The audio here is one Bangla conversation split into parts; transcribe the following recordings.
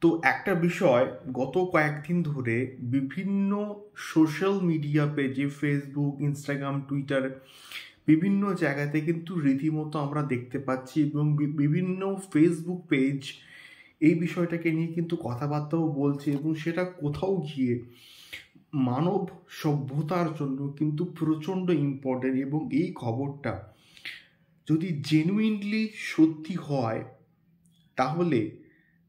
তো একটা বিষয় গত কয়েকদিন ধরে বিভিন্ন সোশ্যাল মিডিয়া পেজে ফেসবুক, ইনস্টাগ্রাম, টুইটার বিভিন্ন জায়গাতে কিন্তু রীতিমতো আমরা দেখতে পাচ্ছি এবং বিভিন্ন ফেসবুক পেজ এই বিষয়টাকে নিয়ে কিন্তু কথাবার্তাও বলছে এবং সেটা কোথাও গিয়ে মানব সভ্যতার জন্য কিন্তু প্রচণ্ড ইম্পর্টেন্ট। এবং এই খবরটা যদি জেনুইনলি সত্যি হয় তাহলে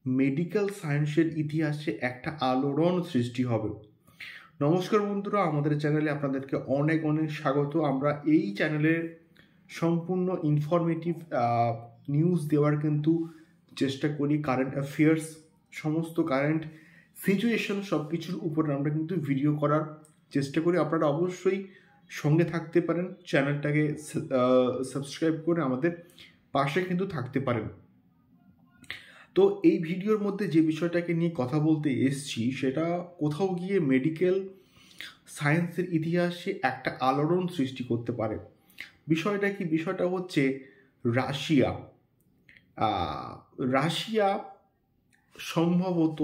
মেডিকেল সায়েন্সের ইতিহাসে একটা আলোড়ন সৃষ্টি হবে। নমস্কার বন্ধুরা, আমাদের চ্যানেলে আপনাদেরকে অনেক অনেক স্বাগত। আমরা এই চ্যানেলের সম্পূর্ণ ইনফরমেটিভ নিউজ দেওয়ার কিন্তু চেষ্টা করি। কারেন্ট অ্যাফেয়ার্স, সমস্ত কারেন্ট সিচুয়েশন সব কিছুর উপরে আমরা কিন্তু ভিডিও করার চেষ্টা করি। আপনারা অবশ্যই সঙ্গে থাকতে পারেন, চ্যানেলটাকে সাবস্ক্রাইব করে আমাদের পাশে কিন্তু থাকতে পারেন। তো এই ভিডিওর মধ্যে যে বিষয়টাকে নিয়ে কথা বলতে এসছি সেটা কোথাও গিয়ে মেডিকেল সায়েন্সের ইতিহাসে একটা আলোড়ন সৃষ্টি করতে পারে। বিষয়টা কি? বিষয়টা হচ্ছে রাশিয়া সম্ভবত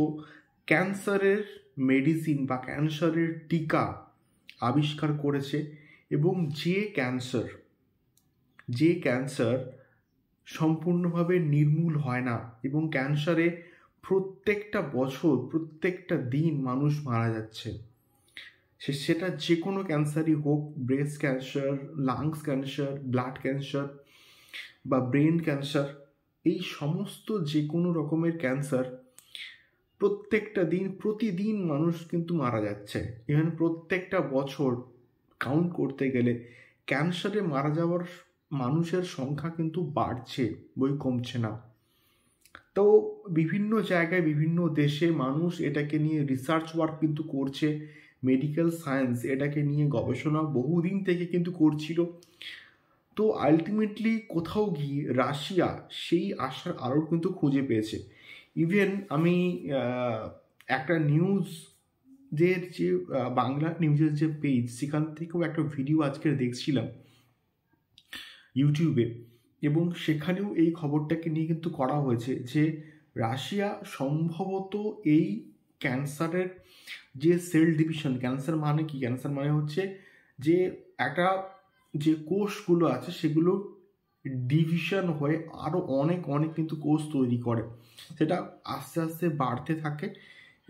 ক্যান্সারের মেডিসিন বা ক্যান্সারের টিকা আবিষ্কার করেছে। এবং যে ক্যান্সার সম্পূর্ণভাবে নির্মূল হয় না এবং ক্যান্সারে প্রত্যেকটা বছর প্রত্যেকটা দিন মানুষ মারা যাচ্ছে। সেটা যে কোনো ক্যান্সারই হোক, breast cancer, lungs cancer, blood cancer বা ব্রেন ক্যান্সার, এই সমস্ত যে কোনো রকমের ক্যান্সার প্রতিদিন মানুষ কিন্তু মারা যাচ্ছে। ইভেন প্রত্যেকটা বছর কাউন্ট করতে গেলে ক্যান্সারে মারা যাওয়ার মানুষের সংখ্যা কিন্তু বাড়ছে, বই কমছে না। তো বিভিন্ন জায়গায় বিভিন্ন দেশে মানুষ এটাকে নিয়ে রিসার্চ ওয়ার্ক কিন্তু করছে। মেডিকেল সায়েন্স এটাকে নিয়ে গবেষণা বহুদিন থেকে কিন্তু করছিল। তো আলটিমেটলি কোথাও গিয়ে রাশিয়া সেই আশার আলো কিন্তু খুঁজে পেয়েছে। ইভেন আমি একটা যে বাংলা নিউজের যে পেজ, সেখান থেকেও একটা ভিডিও আজকে দেখছিলাম ইউটিউবে, এবং সেখানেও এই খবরটাকে নিয়ে কিন্তু করা হয়েছে যে রাশিয়া সম্ভবত এই ক্যান্সারের যে সেল ডিভিশন, ক্যান্সার মানে কি? ক্যান্সার মানে হচ্ছে যে একটা যে কোষগুলো আছে সেগুলো ডিভিশন হয়ে আরও অনেক কিন্তু কোষ তৈরি করে। সেটা আস্তে আস্তে বাড়তে থাকে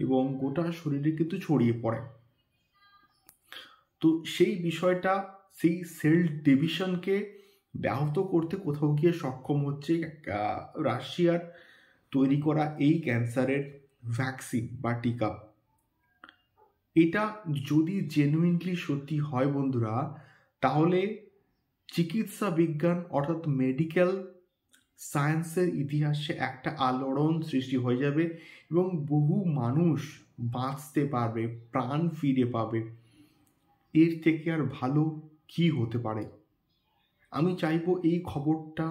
এবং গোটা শরীরে কিন্তু ছড়িয়ে পড়ে। তো সেই বিষয়টা, সেই সেল ডিভিশনকে ব্যাহত করতে কোথাও গিয়ে সক্ষম হচ্ছে রাশিয়ার তৈরি করা এই ক্যান্সারের ভ্যাকসিন বা টিকা। এটা যদি জেনুইনলি সত্যি হয় বন্ধুরা, তাহলে চিকিৎসা বিজ্ঞান অর্থাৎ মেডিকেল সায়েন্সের ইতিহাসে একটা আলোড়ন সৃষ্টি হয়ে যাবে এবং বহু মানুষ বাঁচতে পারবে, প্রাণ ফিরে পাবে। এর থেকে আর ভালো কি হতে পারে? আমি চাইবো এই খবরটা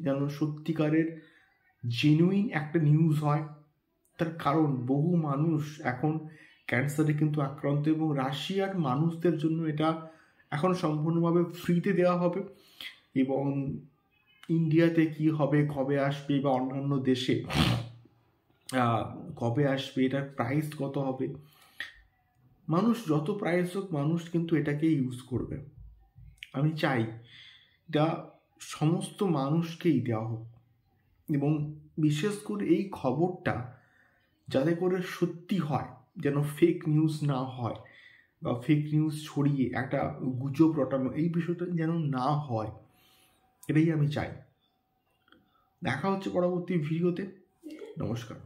যেন সত্যিকারের জেনুইন একটা নিউজ হয়। তার কারণ বহু মানুষ এখন ক্যান্সারে কিন্তু আক্রান্ত এবং রাশিয়ার মানুষদের জন্য এটা এখন সম্পূর্ণভাবে ফ্রিতে দেওয়া হবে। এবং ইন্ডিয়াতে কি হবে, কবে আসবে, বা অন্যান্য দেশে কবে আসবে, এটার প্রাইস কত হবে, মানুষ যত প্রাইস হোক মানুষ কিন্তু এটাকে ইউজ করবে। আমি চাই এটা সমস্ত মানুষকেই দেওয়া হোক এবং বিশেষ করে এই খবরটা যাতে করে সত্যি হয়, যেন ফেক নিউজ না হয় বা ফেক নিউজ ছড়িয়ে একটা গুজব রটানো, এই বিষয়টা যেন না হয়, এটাই আমি চাই। দেখা হচ্ছে পরবর্তী ভিডিওতে। নমস্কার।